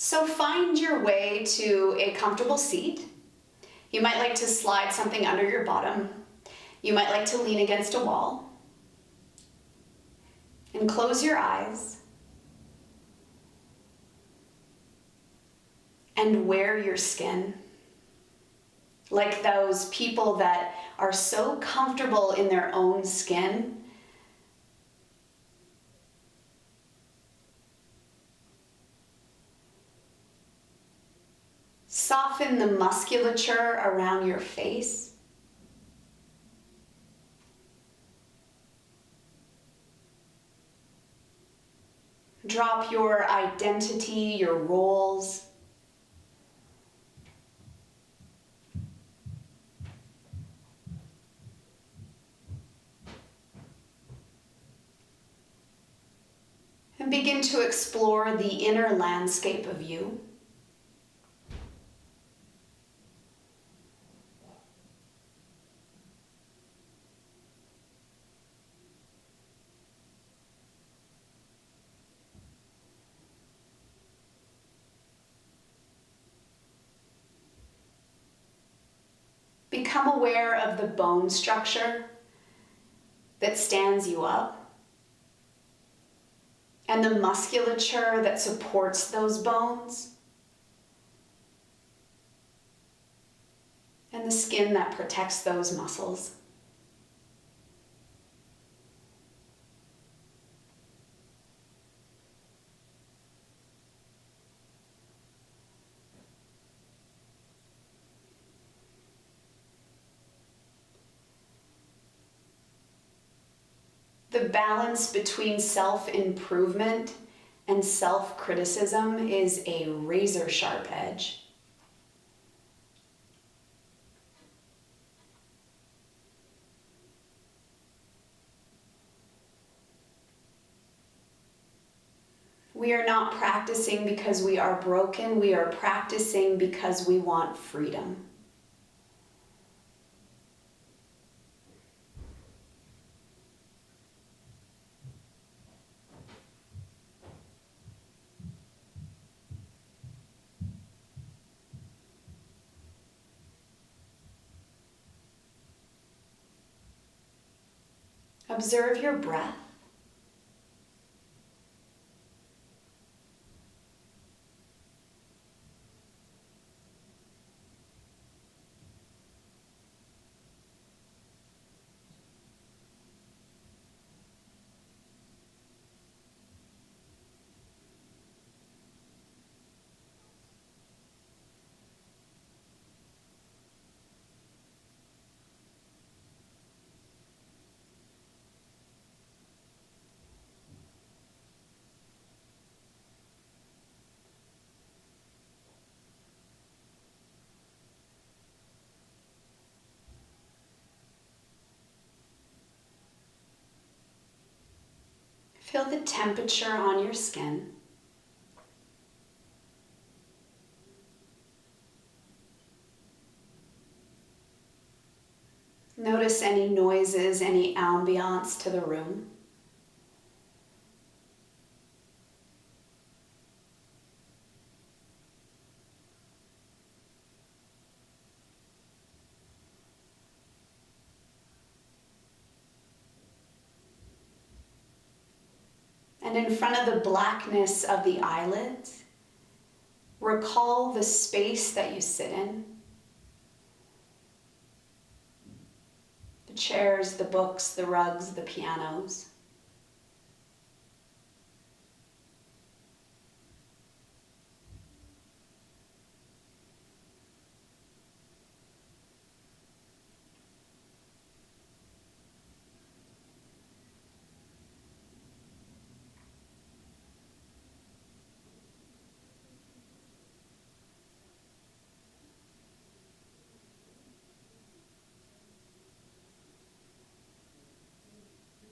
So find your way to a comfortable seat. You might like to slide something under your bottom. You might like to lean against a wall. And close your eyes. And wear your skin. Like those people that are so comfortable in their own skin. Soften the musculature around your face. Drop your identity, your roles. And begin to explore the inner landscape of you. Become aware of the bone structure that stands you up and the musculature that supports those bones and the skin that protects those muscles. The balance between self-improvement and self-criticism is a razor-sharp edge. We are not practicing because we are broken. We are practicing because we want freedom. Observe your breath. Feel the temperature on your skin. Notice any noises, any ambiance to the room. And in front of the blackness of the eyelids, recall the space that you sit in. The chairs, the books, the rugs, the pianos.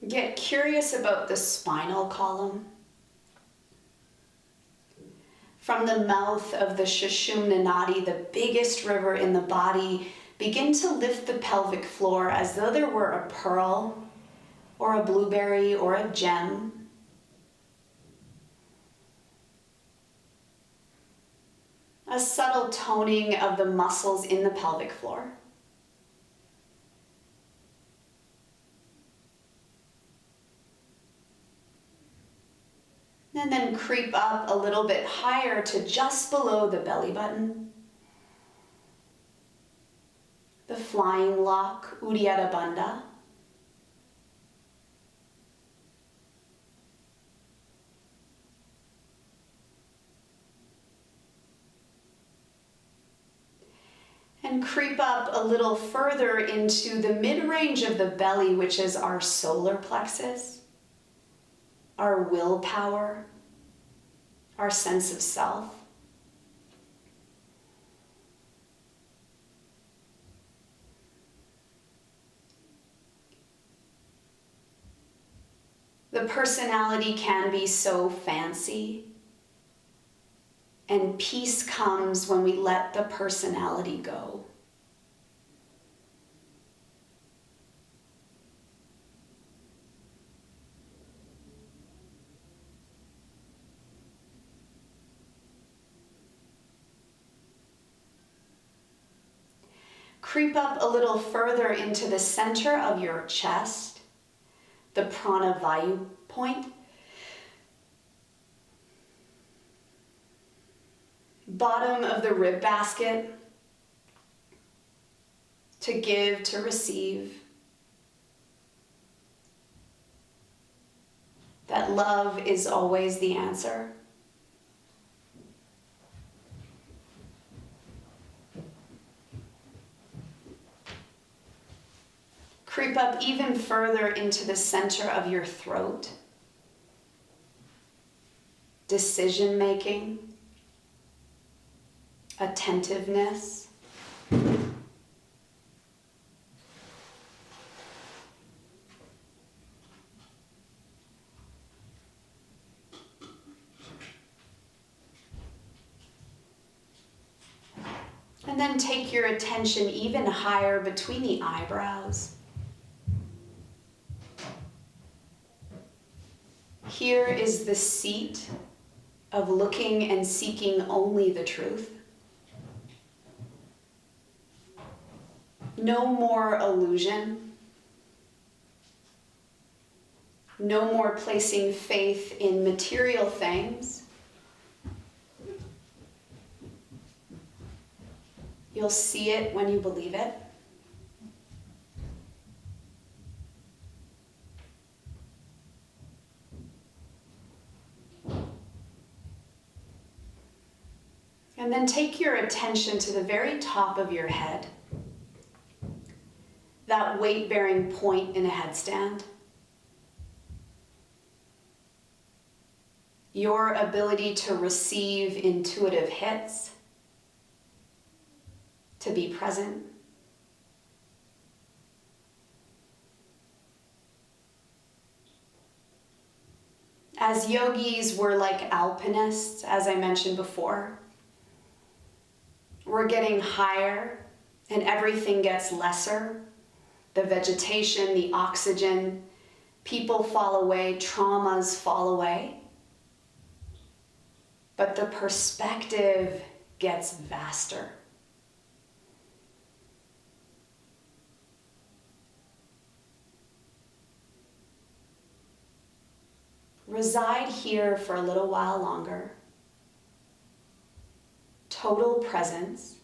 Get curious about the spinal column. From the mouth of the Sushumna Nadi, the biggest river in the body, begin to lift the pelvic floor as though there were a pearl or a blueberry or a gem. A subtle toning of the muscles in the pelvic floor. And then creep up a little bit higher to just below the belly button. The flying lock, Uddiyana Bandha. And creep up a little further into the mid-range of the belly, which is our solar plexus, our willpower, our sense of self. The personality can be so fancy, and peace comes when we let the personality go. Creep up a little further into the center of your chest, the prana vayu point. Bottom of the rib basket, to give, to receive. That love is always the answer. Creep up even further into the center of your throat. Decision making, attentiveness. And then take your attention even higher between the eyebrows. Here is the seat of looking and seeking only the truth. No more illusion. No more placing faith in material things. You'll see it when you believe it. And then take your attention to the very top of your head, that weight-bearing point in a headstand. Your ability to receive intuitive hits, to be present. As yogis, we're like alpinists, as I mentioned before. We're getting higher and everything gets lesser. The vegetation, the oxygen, people fall away, traumas fall away. But the perspective gets vaster. Reside here for a little while longer. Total presence,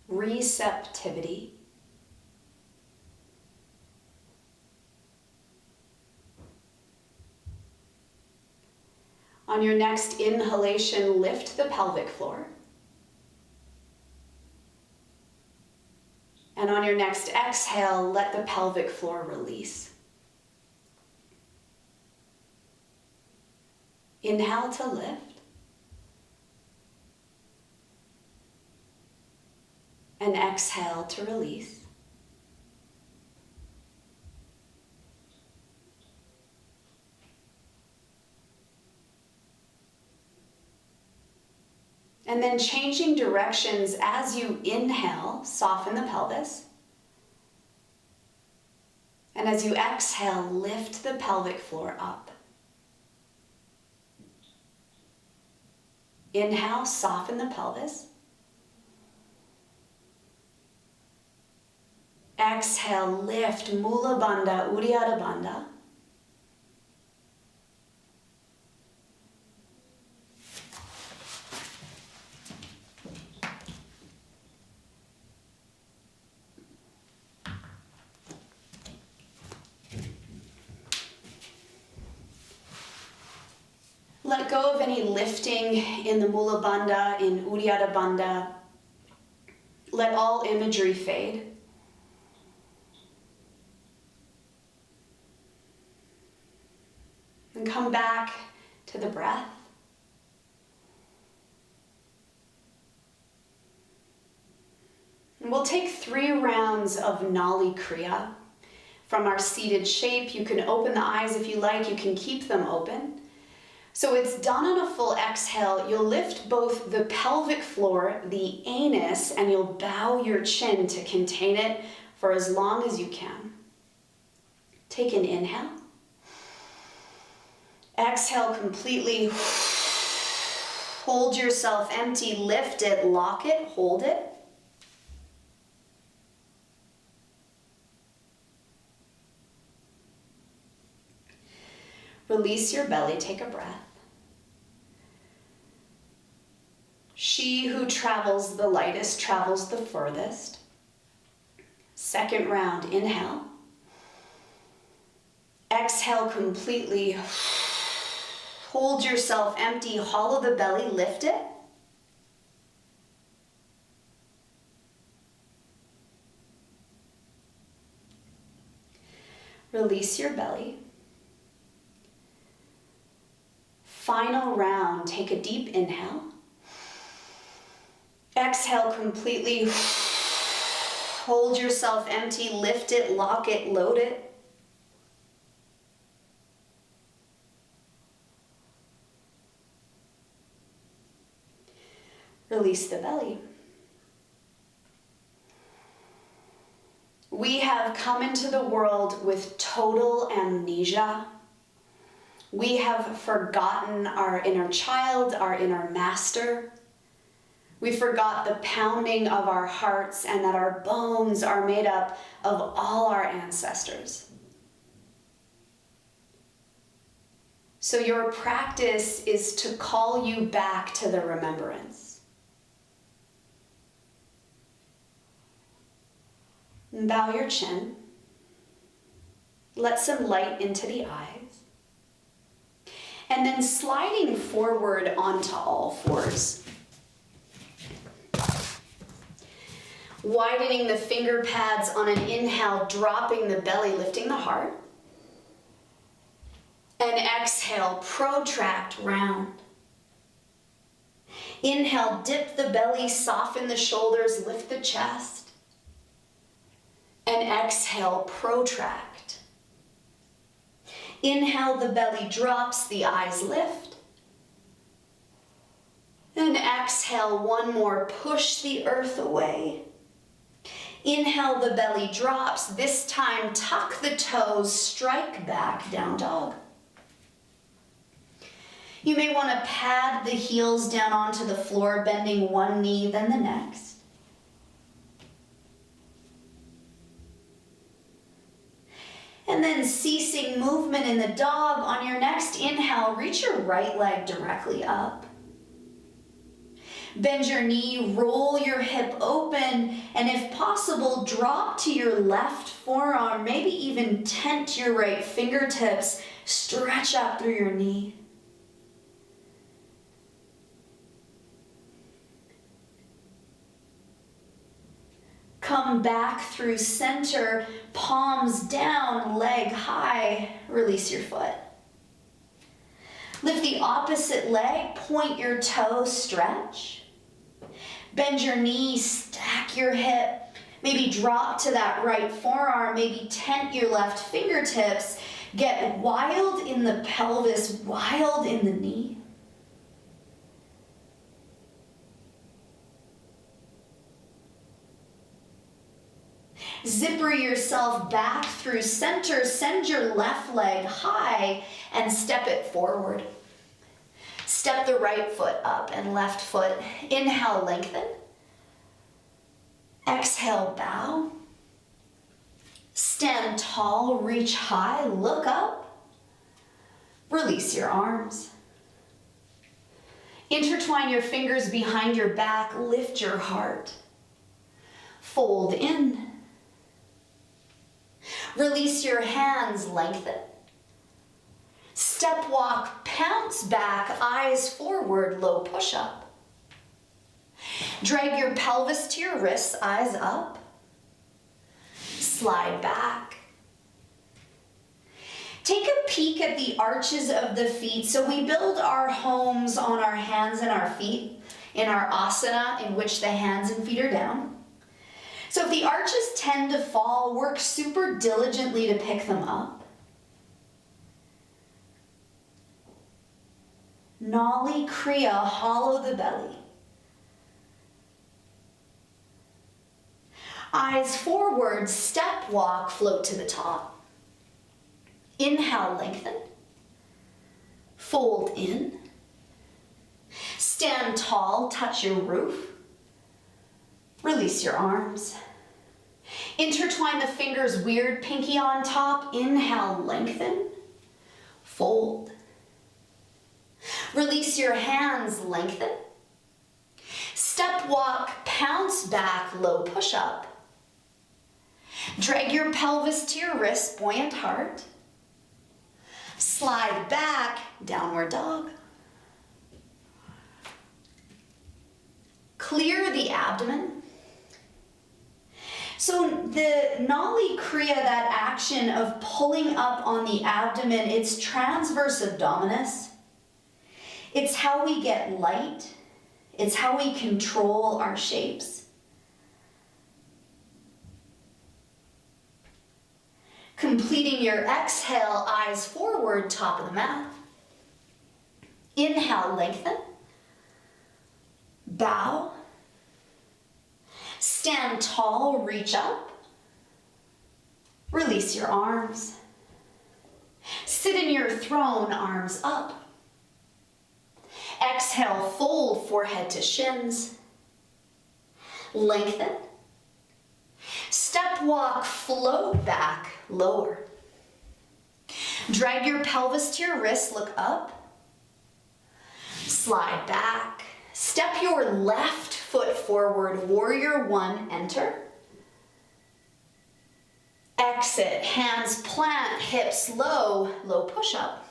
receptivity. On your next inhalation, lift the pelvic floor. And on your next exhale, let the pelvic floor release. Inhale to lift. And exhale to release. And then changing directions as you inhale, soften the pelvis. And as you exhale, lift the pelvic floor up. Inhale, soften the pelvis. Exhale, lift, Mula Bandha, Uddiyana Bandha. Let go of any lifting in the Mula Bandha, in Uddiyana Bandha. Let all imagery fade. And come back to the breath. And we'll take 3 rounds of Nali Kriya. From our seated shape, you can open the eyes if you like, you can keep them open. So it's done on a full exhale. You'll lift both the pelvic floor, the anus, and you'll bow your chin to contain it for as long as you can. Take an inhale. Exhale completely. Hold yourself empty, lift it, lock it, hold it. Release your belly, take a breath. She who travels the lightest travels the furthest. Second round, inhale. Exhale completely. Hold yourself empty, hollow the belly, lift it. Release your belly. Final round, take a deep inhale. Exhale completely. Hold yourself empty, lift it, lock it, load it. Release the belly. We have come into the world with total amnesia. We have forgotten our inner child, our inner master. We forgot the pounding of our hearts and that our bones are made up of all our ancestors. So your practice is to call you back to the remembrance. And bow your chin. Let some light into the eyes. And then sliding forward onto all fours. Widening the finger pads on an inhale, dropping the belly, lifting the heart. And exhale, protract round. Inhale, dip the belly, soften the shoulders, lift the chest. And exhale, protract. Inhale, the belly drops, the eyes lift. And exhale, one more, push the earth away. Inhale, the belly drops. This time, tuck the toes, strike back, down dog. You may want to pad the heels down onto the floor, bending one knee, then the next. And then ceasing movement in the dog, on your next inhale, reach your right leg directly up. Bend your knee, roll your hip open, and if possible, drop to your left forearm, maybe even tent your right fingertips, stretch up through your knee. Come back through center, palms down, leg high, release your foot. Lift the opposite leg, point your toes, stretch. Bend your knee, stack your hip, maybe drop to that right forearm, maybe tent your left fingertips. Get wild in the pelvis, wild in the knee. Zipper yourself back through center, send your left leg high and step it forward. Step the right foot up and left foot. Inhale, lengthen. Exhale, bow. Stand tall, reach high, look up. Release your arms. Intertwine your fingers behind your back, lift your heart. Fold in. Release your hands, lengthen. Step walk, pounce back, eyes forward, low push-up. Drag your pelvis to your wrists, eyes up. Slide back. Take a peek at the arches of the feet. So we build our homes on our hands and our feet in our asana, in which the hands and feet are down. So if the arches tend to fall, work super diligently to pick them up. Nali Kriya, hollow the belly. Eyes forward, step walk, float to the top. Inhale, lengthen. Fold in. Stand tall, touch your roof. Release your arms. Intertwine the fingers, weird pinky on top. Inhale, lengthen. Fold. Release your hands, lengthen. Step walk, pounce back, low push up. Drag your pelvis to your wrist, buoyant heart. Slide back, downward dog. Clear the abdomen. So the Nali Kriya, that action of pulling up on the abdomen, it's transverse abdominis. It's how we get light. It's how we control our shapes. Completing your exhale, eyes forward, top of the mat. Inhale, lengthen. Bow. Stand tall, reach up. Release your arms. Sit in your throne, arms up. Exhale, fold, forehead to shins. Lengthen. Step walk, float back, lower. Drag your pelvis to your wrist, look up. Slide back. Step your left foot forward, warrior one, enter. Exit, hands plant, hips low, low push up.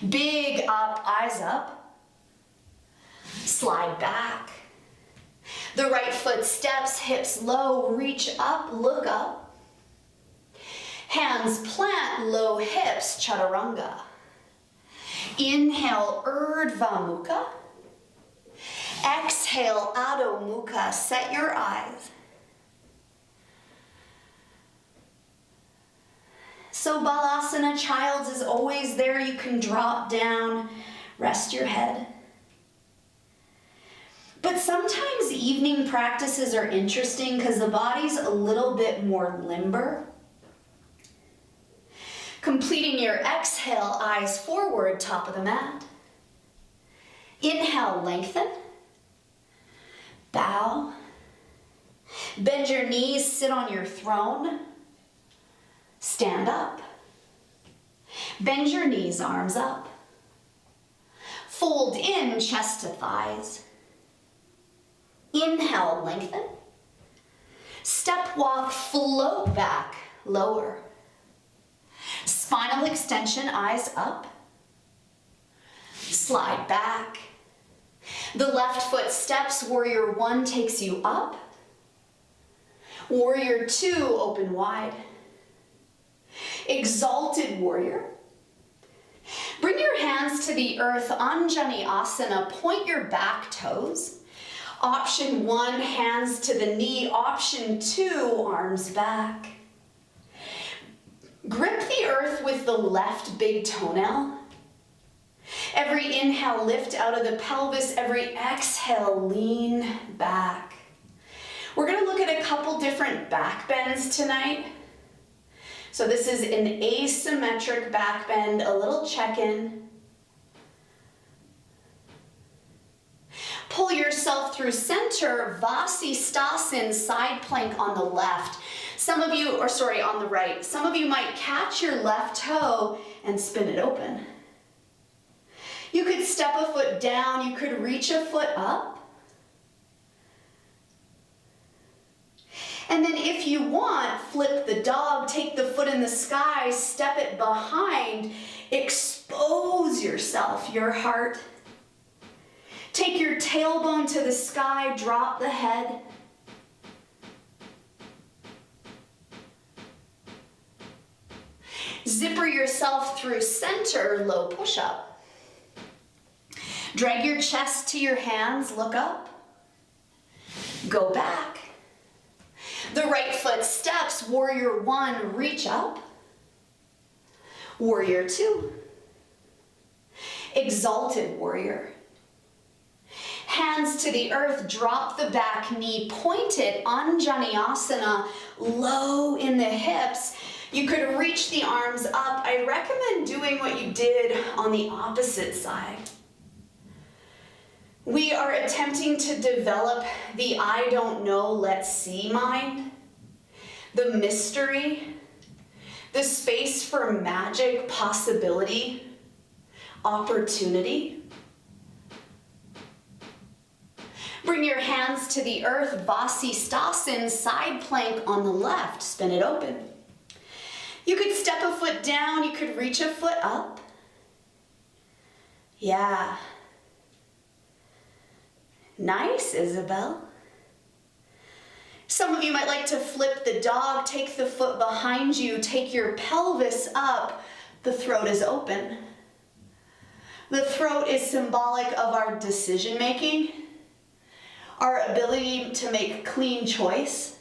Big up, eyes up. Slide back. The right foot steps, hips low, reach up, look up. Hands plant, low hips, chaturanga. Inhale, Urdhva Mukha. Exhale, Adho Mukha. Set your eyes. So Balasana, Child's is always there. You can drop down, rest your head. But sometimes evening practices are interesting because the body's a little bit more limber. Completing your exhale, eyes forward, top of the mat. Inhale, lengthen. Bow. Bend your knees, sit on your throne. Stand up. Bend your knees, arms up. Fold in, chest to thighs. Inhale, lengthen. Step walk, float back, lower. Spinal extension, eyes up. Slide back. The left foot steps, warrior one takes you up. Warrior two, open wide. Exalted warrior. Bring your hands to the earth, Anjani Asana, point your back toes. Option one, hands to the knee. Option two, arms back. Grip the earth with the left big toenail. Every inhale, lift out of the pelvis. Every exhale, lean back. We're going to look at a couple different back bends tonight. So this is an asymmetric back bend, a little check-in. Pull yourself through center, Vasisthasana, side plank on the left. On the right. Some of you might catch your left toe and spin it open. You could step a foot down, you could reach a foot up. And then if you want, flip the dog, take the foot in the sky, step it behind, expose yourself, your heart. Take your tailbone to the sky, drop the head. Zipper yourself through center, low push-up. Drag your chest to your hands, look up. Go back. The right foot steps, warrior one, reach up. Warrior two. Exalted warrior. Hands to the earth, drop the back knee, point it, Anjaneyasana, low in the hips. You could reach the arms up. I recommend doing what you did on the opposite side. We are attempting to develop the I don't know, let's see mind, the mystery, the space for magic, possibility, opportunity. Bring your hands to the earth, Vasisthasana, side plank on the left, spin it open. You could step a foot down, you could reach a foot up. Yeah. Nice, Isabel. Some of you might like to flip the dog, take the foot behind you, take your pelvis up. The throat is open. The throat is symbolic of our decision making, our ability to make clean choice.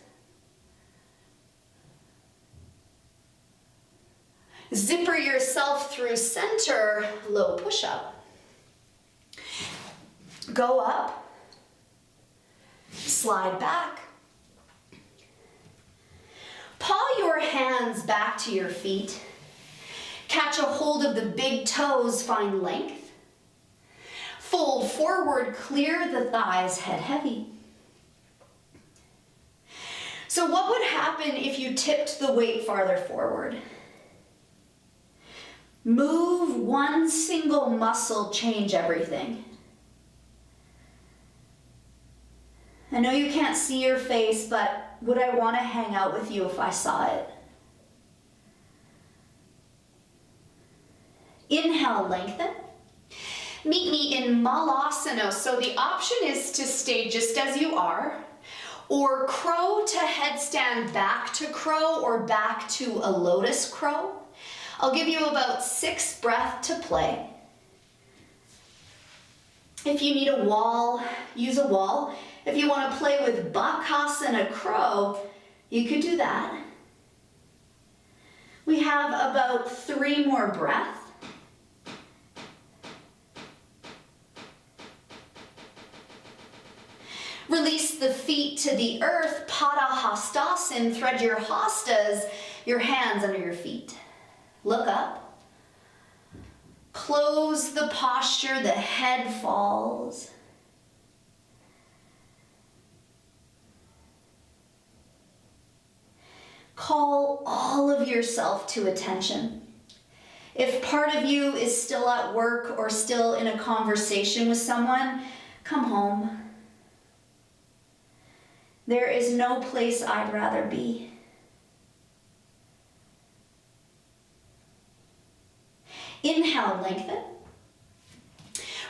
Zipper yourself through center, low push-up. Go up. Slide back. Paw your hands back to your feet. Catch a hold of the big toes, find length. Fold forward, clear the thighs, head heavy. So what would happen if you tipped the weight farther forward? Move one single muscle, change everything. I know you can't see your face, but would I want to hang out with you if I saw it? Inhale, lengthen. Meet me in Malasana. So the option is to stay just as you are, or crow to headstand back to crow, or back to a lotus crow. I'll give you about 6 breaths to play. If you need a wall, use a wall. If you want to play with Bakasana crow, you could do that. We have about 3 more breaths. Release the feet to the earth, Padahastasana, thread your hastas, your hands under your feet. Look up. Close the posture, the head falls. Call all of yourself to attention. If part of you is still at work or still in a conversation with someone, come home. There is no place I'd rather be. Inhale, lengthen.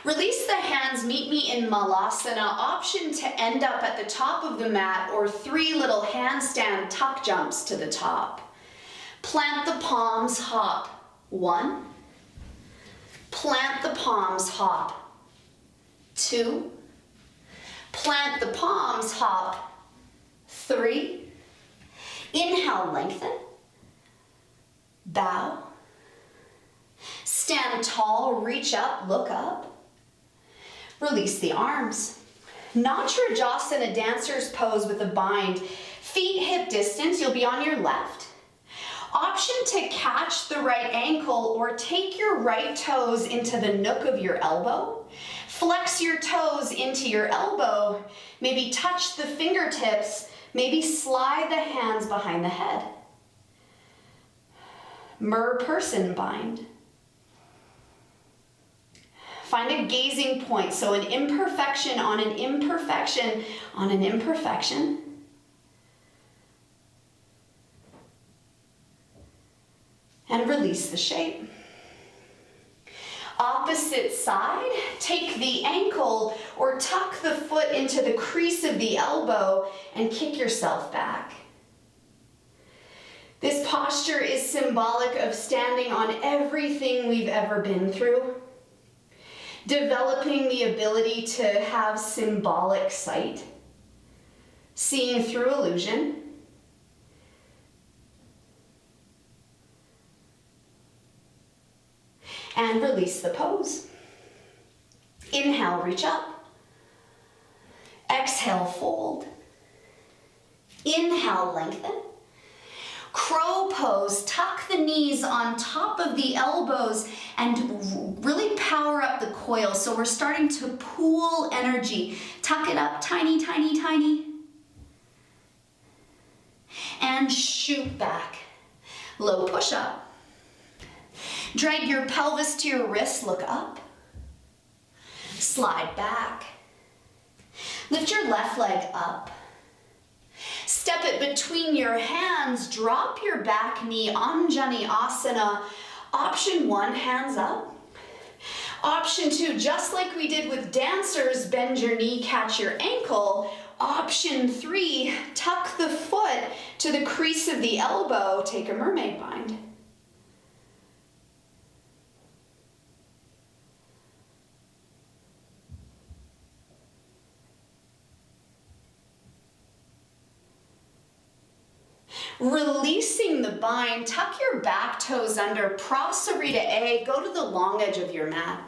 Release the hands, meet me in Malasana. Option to end up at the top of the mat, or 3 little handstand tuck jumps to the top. Plant the palms, hop. 1. Plant the palms, hop. 2. Plant the palms, hop. 3. Inhale, lengthen. Bow. Stand tall, reach up, look up. Release the arms. Natrajasana, dancer's pose with a bind. Feet hip distance, you'll be on your left. Option to catch the right ankle or take your right toes into the nook of your elbow. Flex your toes into your elbow, maybe touch the fingertips, maybe slide the hands behind the head. Merperson bind. Find a gazing point, so an imperfection on an imperfection on an imperfection. And release the shape. Opposite side, take the ankle or tuck the foot into the crease of the elbow and kick yourself back. This posture is symbolic of standing on everything we've ever been through, developing the ability to have symbolic sight, seeing through illusion, and release the pose. Inhale, reach up. Exhale, fold. Inhale, lengthen. Crow pose, tuck the knees on top of the elbows and really power up the coil. So we're starting to pool energy. Tuck it up, tiny, tiny, tiny. And shoot back. Low push up. Drag your pelvis to your wrist, look up. Slide back. Lift your left leg up. Step it between your hands, drop your back knee, Anjani Asana. Option 1, hands up. Option 2, just like we did with dancers, bend your knee, catch your ankle. Option 3, tuck the foot to the crease of the elbow, take a mermaid bind. Releasing the bind, tuck your back toes under, Prasarita A, go to the long edge of your mat.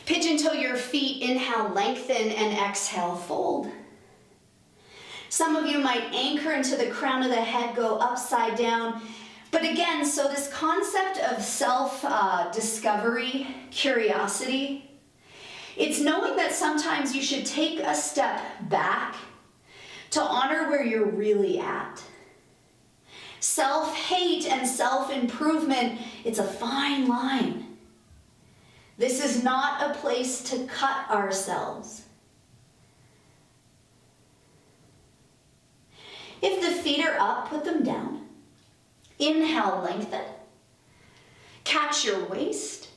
Pigeon toe your feet, inhale, lengthen, and exhale, fold. Some of you might anchor into the crown of the head, go upside down. But again, so this concept of self-discovery, curiosity, it's knowing that sometimes you should take a step back to honor where you're really at. Self-hate and self-improvement, it's a fine line. This is not a place to cut ourselves. If the feet are up, put them down. Inhale, lengthen. Catch your waist.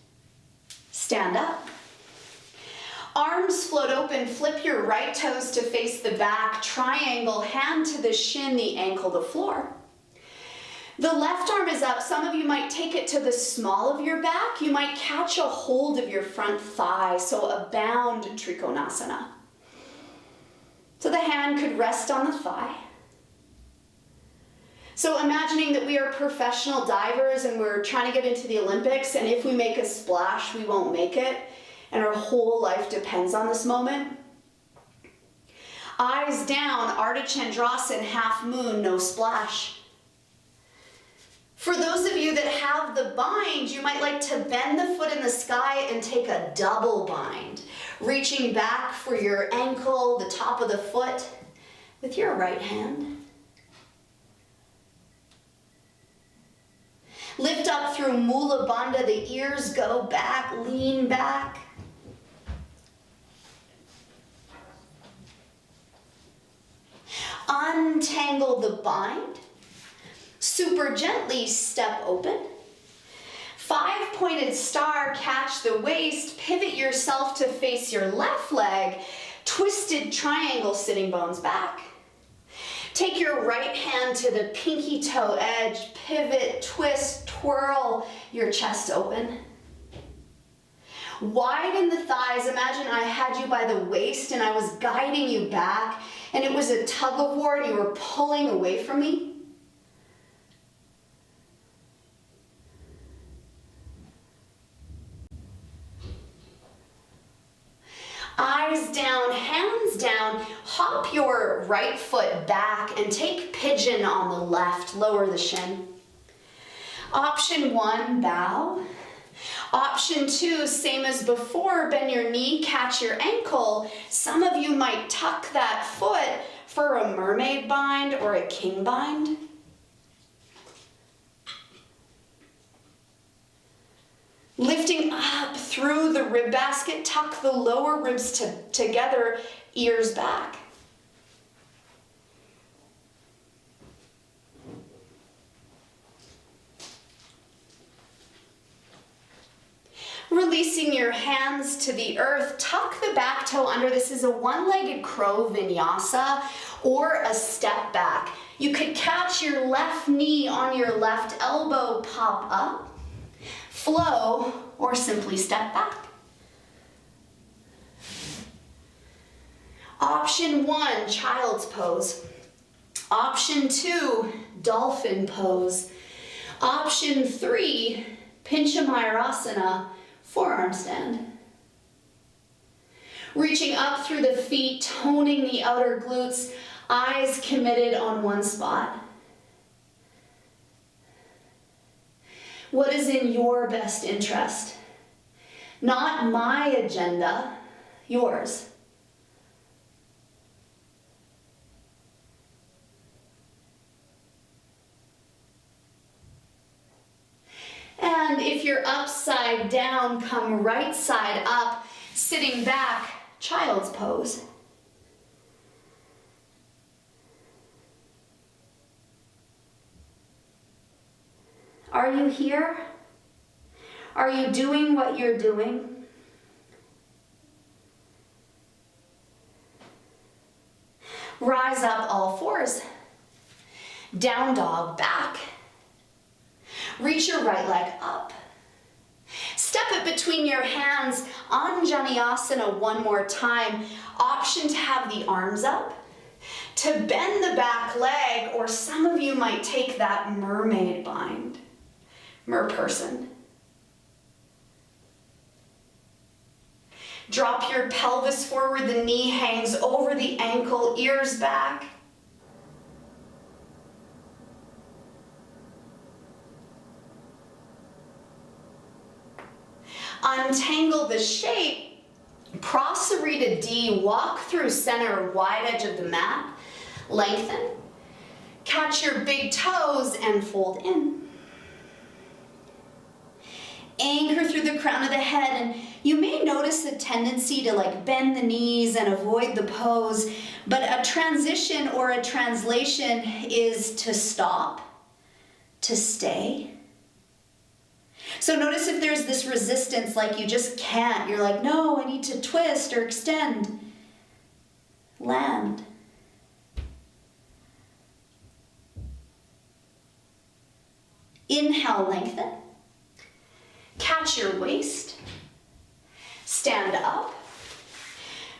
Stand up. Arms float open, flip your right toes to face the back, triangle, hand to the shin, the ankle to floor. The left arm is up. Some of you might take it to the small of your back. You might catch a hold of your front thigh, so a bound Trikonasana. So the hand could rest on the thigh. So imagining that we are professional divers and we're trying to get into the Olympics, and if we make a splash, we won't make it, and our whole life depends on this moment. Eyes down, Ardha Chandrasana, half moon, no splash. For those of you that have the bind, you might like to bend the foot in the sky and take a double bind, reaching back for your ankle, the top of the foot, with your right hand. Lift up through Mula Bandha, the ears go back, lean back. Untangle the bind. Super gently step open. 5-pointed star, catch the waist, pivot yourself to face your left leg, twisted triangle, sitting bones back. Take your right hand to the pinky toe edge, pivot, twist, twirl your chest open. Widen the thighs. Imagine I had you by the waist and I was guiding you back, and it was a tug of war and you were pulling away from me. Eyes down, hands down, hop your right foot back and take pigeon on the left, lower the shin. Option 1, bow. Option 2, same as before, bend your knee, catch your ankle. Some of you might tuck that foot for a mermaid bind or a king bind. Lifting up through the rib basket, tuck the lower ribs together, ears back. Releasing your hands to the earth, tuck the back toe under. This is a one-legged crow vinyasa or a step back. You could catch your left knee on your left elbow, pop up, flow, or simply step back. Option 1, child's pose. Option 2, dolphin pose. Option 3, Pinchamayurasana, forearm stand. Reaching up through the feet, toning the outer glutes, eyes committed on one spot. What is in your best interest? Not my agenda, yours. And if you're upside down, come right side up, sitting back, child's pose. Are you here? Are you doing what you're doing? Rise up all fours. Down dog, back. Reach your right leg up. Step it between your hands, Anjaneyasana one more time. Option to have the arms up, to bend the back leg, or some of you might take that mermaid bind, merperson. Drop your pelvis forward, the knee hangs over the ankle, ears back. Untangle the shape, Prasarita D, walk through center, wide edge of the mat, lengthen, catch your big toes and fold in. Anchor through the crown of the head, and you may notice a tendency to bend the knees and avoid the pose, but a transition or a translation is to stop, to stay. So notice if there's this resistance, like you just can't, you're like, no, I need to twist or extend. Land. Inhale, lengthen. Catch your waist. Stand up.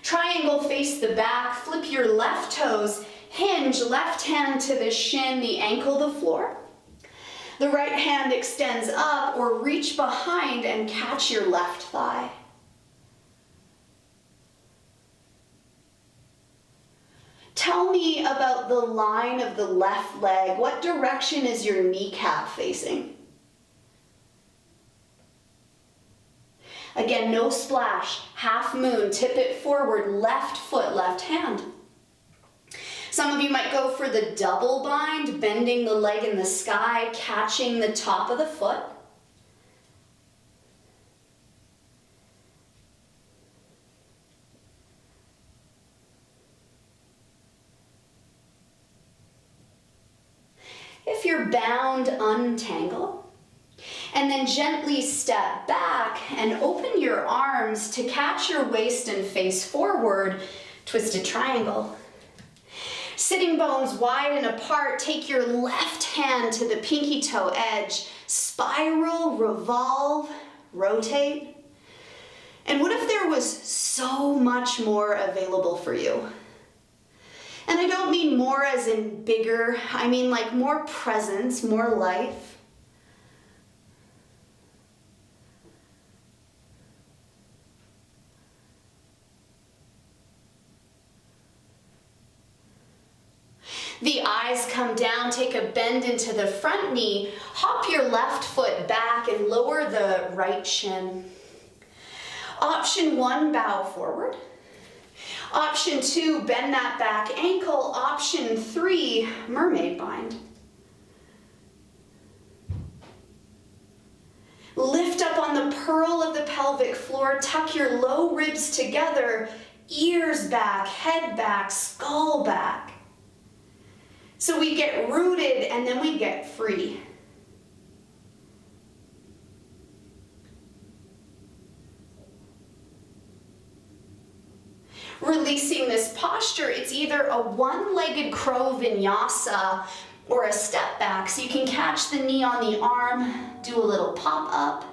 Triangle face the back, flip your left toes, hinge, left hand to the shin, the ankle the floor. The right hand extends up or reach behind and catch your left thigh. Tell me about the line of the left leg. What direction is your kneecap facing? Again, no splash, half moon, tip it forward, left foot, left hand. Some of you might go for the double bind, bending the leg in the sky, catching the top of the foot. If you're bound, untangle. And then gently step back and open your arms to catch your waist and face forward, twisted triangle. Sitting bones wide and apart, take your left hand to the pinky toe edge, spiral, revolve, rotate. And what if there was so much more available for you? And I don't mean more as in bigger, I mean like more presence, more life. thighs come down, take a bend into the front knee, hop your left foot back and lower the right shin. Option 1, bow forward. Option 2, bend that back ankle. Option 3, mermaid bind. Lift up on the pearl of the pelvic floor, tuck your low ribs together, ears back, head back, skull back. So we get rooted and then we get free. Releasing this posture, it's either a one-legged crow vinyasa or a step back. So you can catch the knee on the arm, do a little pop up,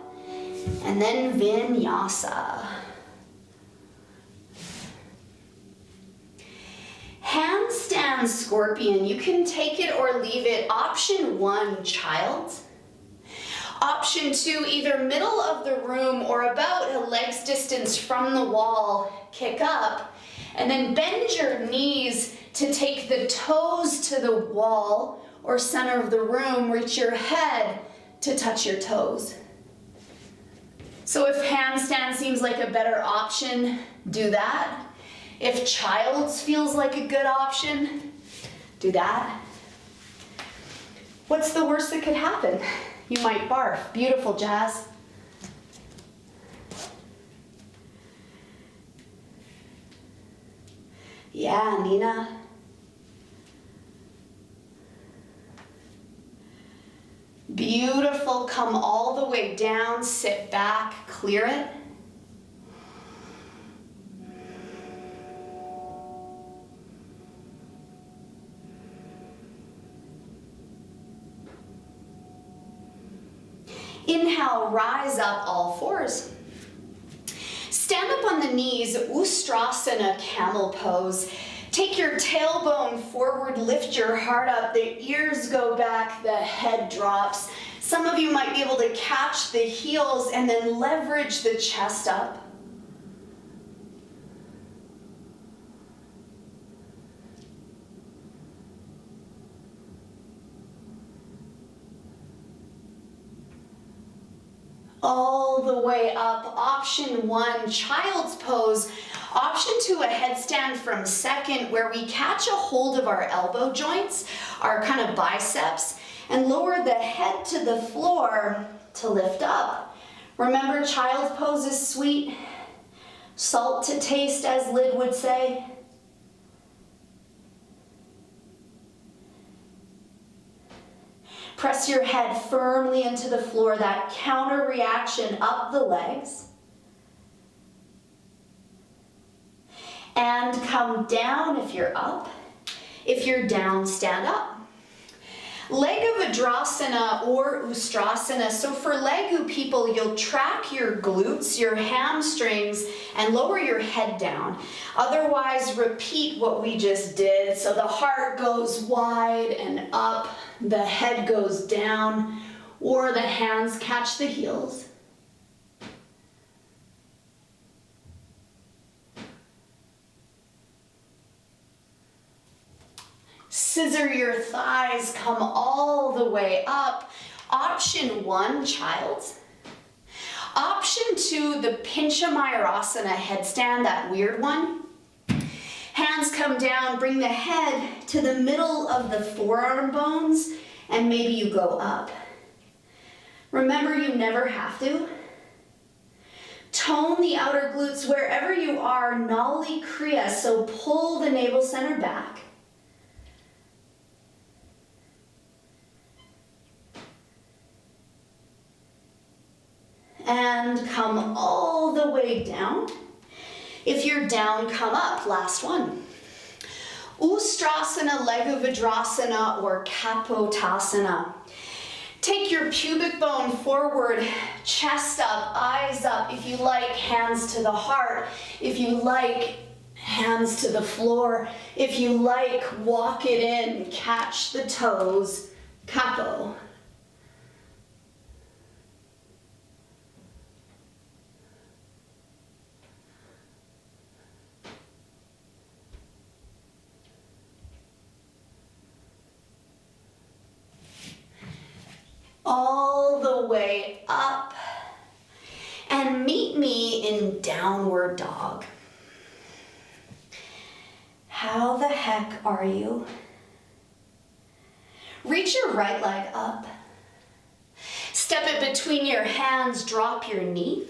and then vinyasa. Handstand scorpion, you can take it or leave it. Option 1, child. Option 2, either middle of the room or about a leg's distance from the wall, kick up, and then bend your knees to take the toes to the wall or center of the room, reach your head to touch your toes. So if handstand seems like a better option, do that. If child's feels like a good option, do that. What's the worst that could happen? You might barf. Beautiful, Jazz. Yeah, Nina. Beautiful. Come all the way down, sit back, clear it. Inhale, rise up, all fours. Stand up on the knees, Ustrasana, camel pose. Take your tailbone forward, lift your heart up, the ears go back, the head drops. Some of you might be able to catch the heels and then leverage the chest up. All the way up. Option 1, child's pose. Option 2, a headstand from second, where we catch a hold of our elbow joints, our kind of biceps, and lower the head to the floor to lift up. Remember, child's pose is sweet. Salt to taste, as Lyd would say. Press your head firmly into the floor, that counter reaction up the legs. And come down if you're up. If you're down, stand up. Legavidrasana or Ustrasana. So for Legu people, you'll track your glutes, your hamstrings, and lower your head down. Otherwise, repeat what we just did. So the heart goes wide and up, the head goes down, or the hands catch the heels. Scissor your thighs, come all the way up. Option 1, child's. Option 2, the Pinchamayurasana headstand, that weird one. Hands come down, bring the head to the middle of the forearm bones, and maybe you go up. Remember, you never have to. Tone the outer glutes wherever you are, Nali Kriya, so pull the navel center back. And come all the way down. If you're down, come up. Last one. Ustrasana, Legavidrasana, or Kapotasana. Take your pubic bone forward, chest up, eyes up. If you like, hands to the heart. If you like, hands to the floor. If you like, walk it in, catch the toes, Kapo. all the way up and meet me in downward dog. How the heck are you? Reach your right leg up. Step it between your hands, drop your knee.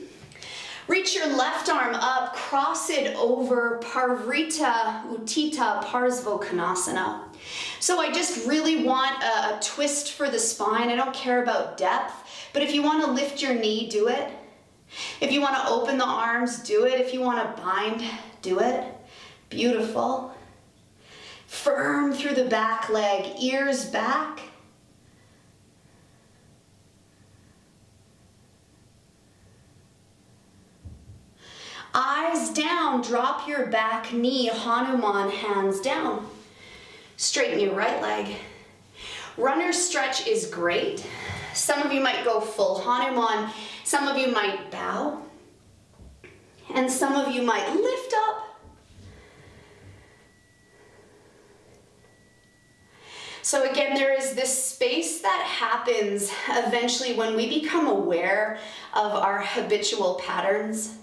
Reach your left arm up, cross it over Parvrita Utthita Parsvottanasana. So I just really want a twist for the spine. I don't care about depth, but if you want to lift your knee, do it. If you want to open the arms, do it. If you want to bind, do it. Beautiful. Firm through the back leg, ears back. Eyes down, drop your back knee, Hanuman, hands down. Straighten your right leg. Runner stretch is great. Some of you might go full Hanuman, some of you might bow, and some of you might lift up. So again, there is this space that happens eventually when we become aware of our habitual patterns.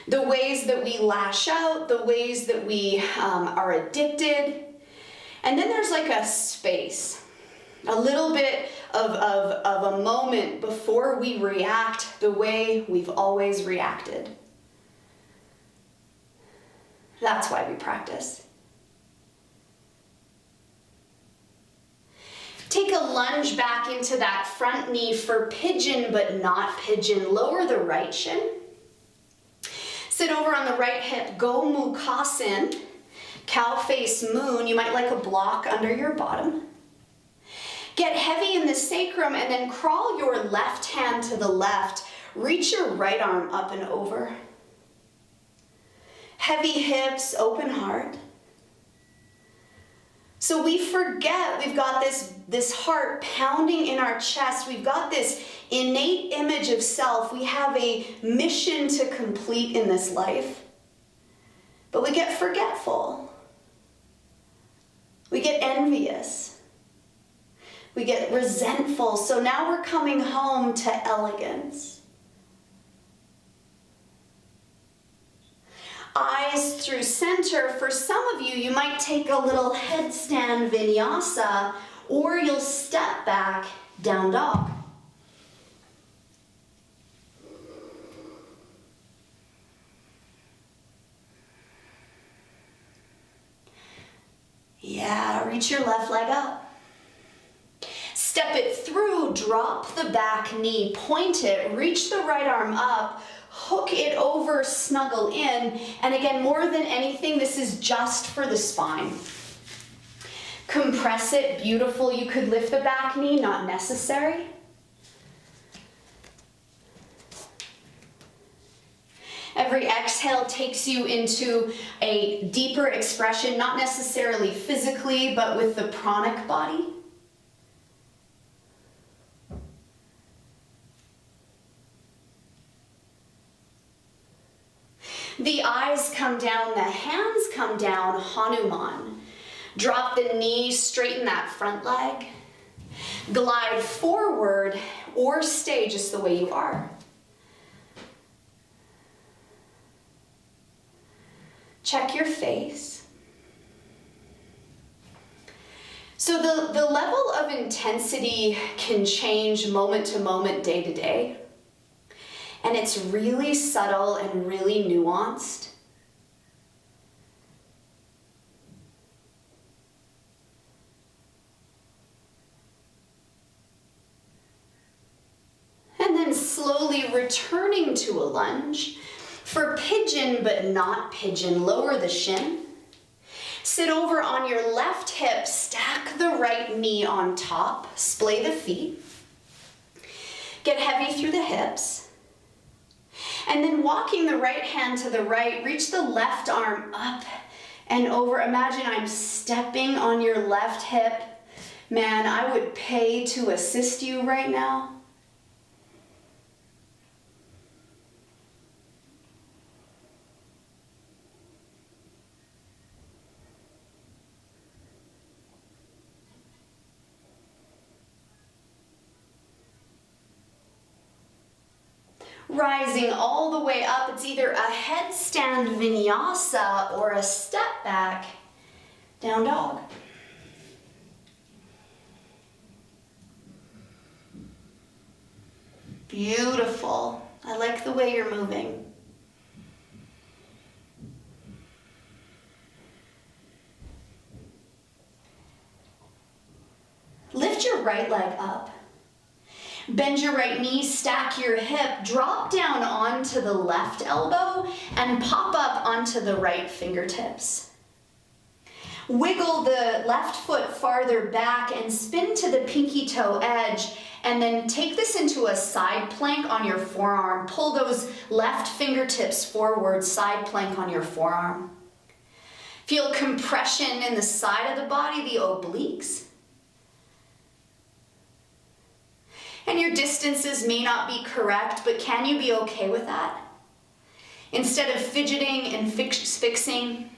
The ways that we lash out, the ways that we are addicted. And then there's like a space, a little bit of a moment before we react the way we've always reacted. That's why we practice. Take a lunge back into that front knee for pigeon, but not pigeon. Lower the right shin. Sit over on the right hip, go Mukhasan, cow face moon. You might like a block under your bottom. Get heavy in the sacrum and then crawl your left hand to the left. Reach your right arm up and over. Heavy hips, open heart. So we forget we've got this heart pounding in our chest. We've got this innate image of self. We have a mission to complete in this life. But we get forgetful. We get envious. We get resentful. So now we're coming home to elegance. Eyes through center. For some of you, you might take a little headstand vinyasa, or you'll step back, down dog. Yeah, reach your left leg up. Step it through, drop the back knee, point it, reach the right arm up, hook it over, snuggle in. And again, more than anything, this is just for the spine. Compress it, beautiful. You could lift the back knee, not necessary. Every exhale takes you into a deeper expression, not necessarily physically, but with the pranic body. The eyes come down, the hands come down, Hanuman. Drop the knee, straighten that front leg. Glide forward or stay just the way you are. Check your face. So the level of intensity can change moment to moment, day to day. And it's really subtle and really nuanced. And then slowly returning to a lunge. For pigeon, but not pigeon, lower the shin. Sit over on your left hip, stack the right knee on top, splay the feet. Get heavy through the hips. And then walking the right hand to the right, reach the left arm up and over. Imagine I'm stepping on your left hip. Man, I would pay to assist you right now. Rising all the way up, it's either a headstand vinyasa or a step back, down dog. Beautiful. I like the way you're moving. Lift your right leg up. Bend your right knee, stack your hip, drop down onto the left elbow, and pop up onto the right fingertips. Wiggle the left foot farther back and spin to the pinky toe edge, and then take this into a side plank on your forearm. Pull those left fingertips forward, side plank on your forearm. Feel compression in the side of the body, the obliques. And your distances may not be correct, but can you be okay with that? Instead of fidgeting and fixing,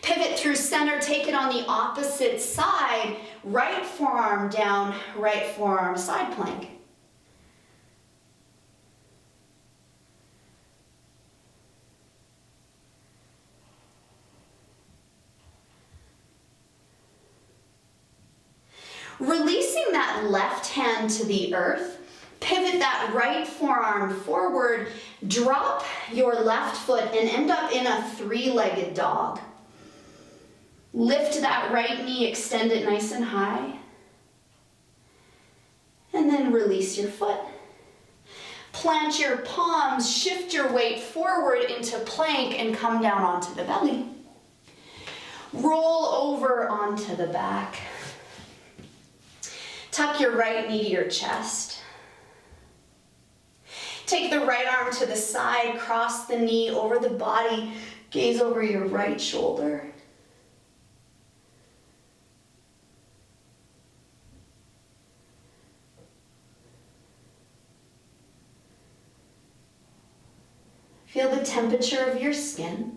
pivot through center, take it on the opposite side, right forearm down, right forearm side plank. Releasing that left hand to the earth, pivot that right forearm forward, drop your left foot and end up in a three-legged dog. Lift that right knee, extend it nice and high, and then release your foot. Plant your palms, shift your weight forward into plank and come down onto the belly. Roll over onto the back. Tuck your right knee to your chest. Take the right arm to the side, cross the knee over the body, gaze over your right shoulder. Feel the temperature of your skin.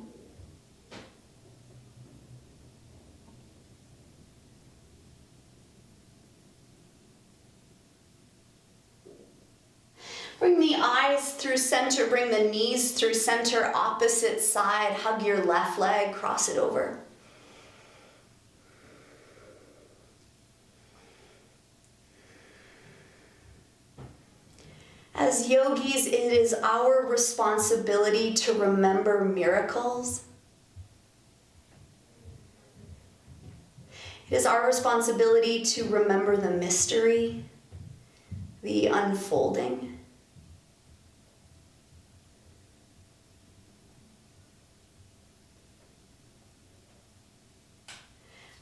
Bring the eyes through center, bring the knees through center, opposite side. Hug your left leg, cross it over. As yogis, it is our responsibility to remember miracles. It is our responsibility to remember the mystery, the unfolding.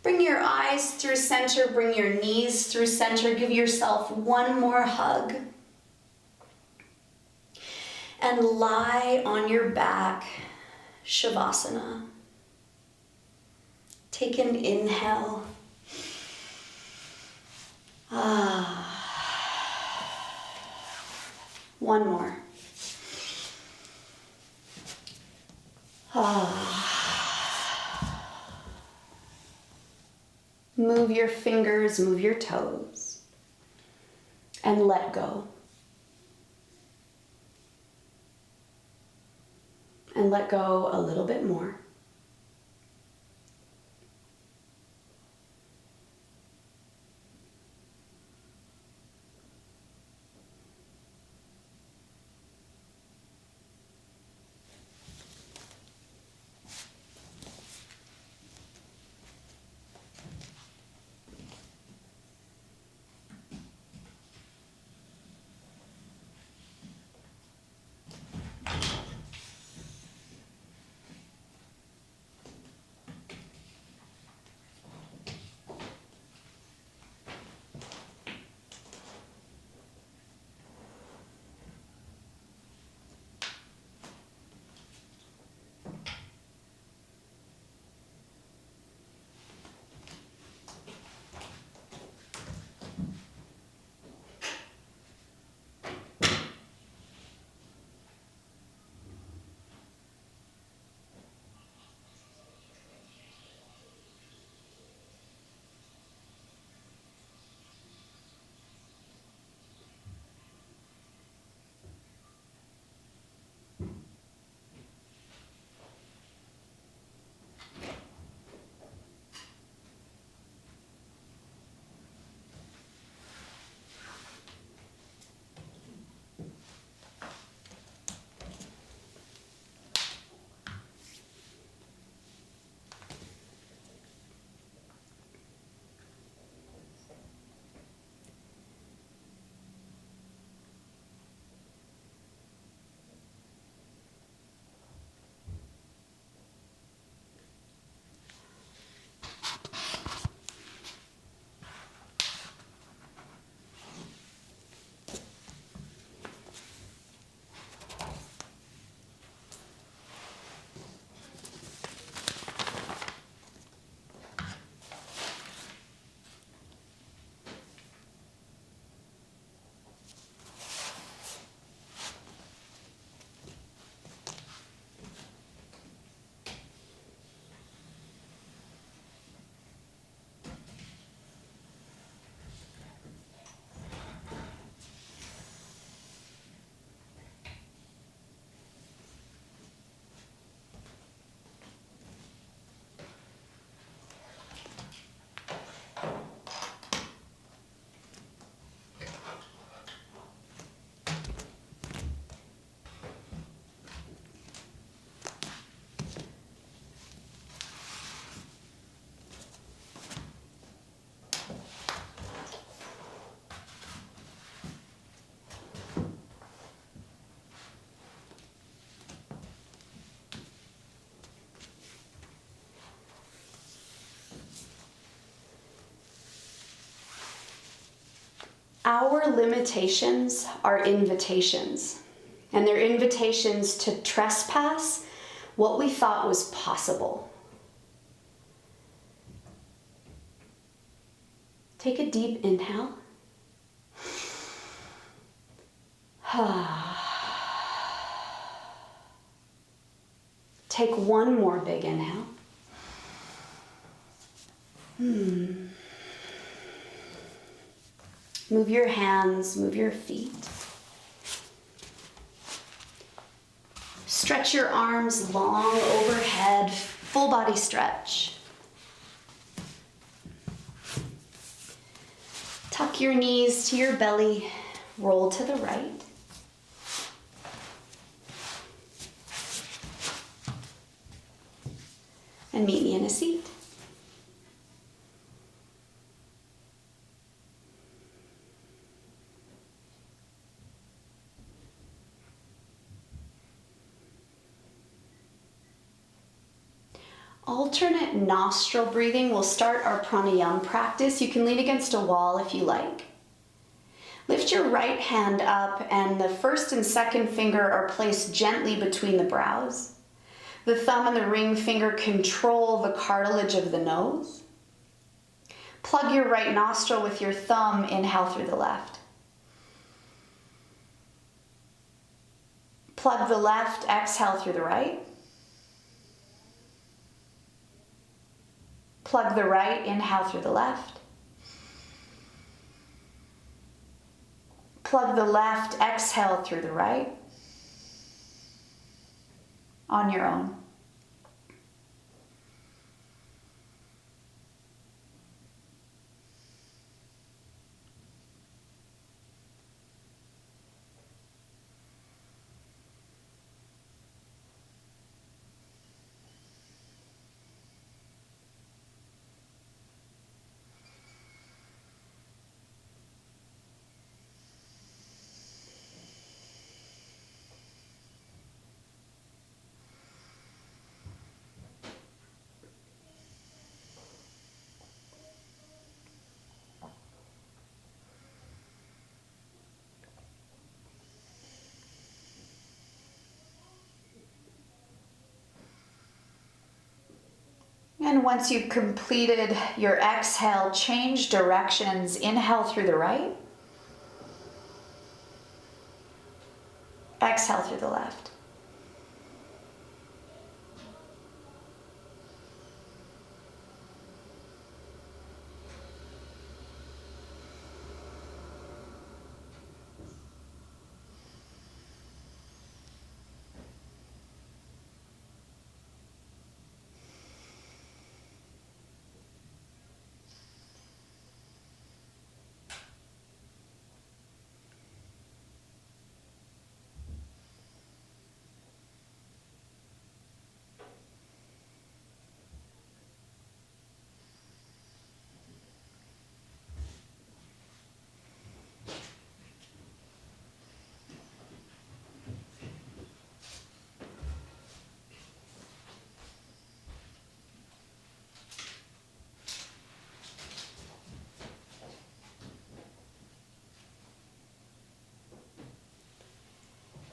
Bring your eyes through center, bring your knees through center. Give yourself one more hug. And lie on your back, Shavasana. Take an inhale. One more. Move your fingers, move your toes, and let go. And let go a little bit more. Our limitations are invitations, and they're invitations to trespass what we thought was possible. Take a deep inhale. Take one more big inhale. Move your hands, move your feet. Stretch your arms long overhead, full body stretch. Tuck your knees to your belly, roll to the right. And meet me in a seat. Alternate nostril breathing will start our pranayama practice. You can lean against a wall if you like. Lift your right hand up and the first and second finger are placed gently between the brows. The thumb and the ring finger control the cartilage of the nose. Plug your right nostril with your thumb, inhale through the left. Plug the left, exhale through the right. Plug the right, inhale through the left. Plug the left, exhale through the right. On your own. And once you've completed your exhale, change directions. Inhale through the right. Exhale through the left.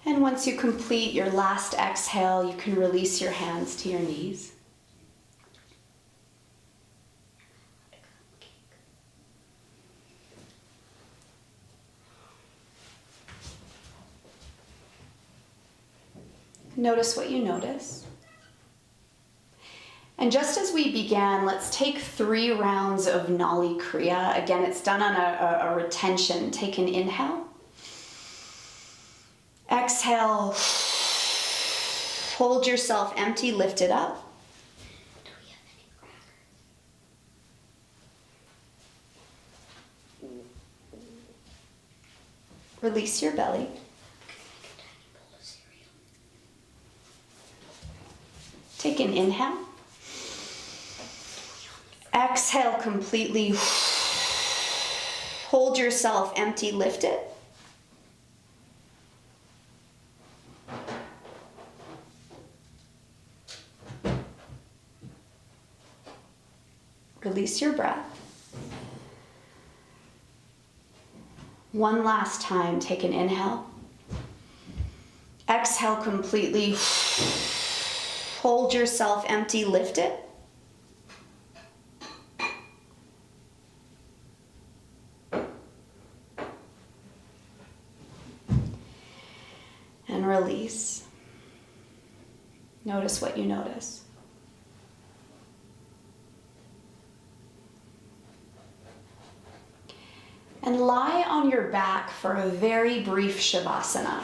And once you complete your last exhale, you can release your hands to your knees. Notice what you notice. And just as we began, let's take 3 rounds of Nali Kriya. Again, it's done on a retention. Take an inhale. Exhale. Hold yourself empty, lift it up. Release your belly. Take an inhale. Exhale completely. Hold yourself empty, lift it. Release your breath. One last time, take an inhale. Exhale completely. Hold yourself empty, lift it. And release. Notice what you notice. And lie on your back for a very brief Shavasana.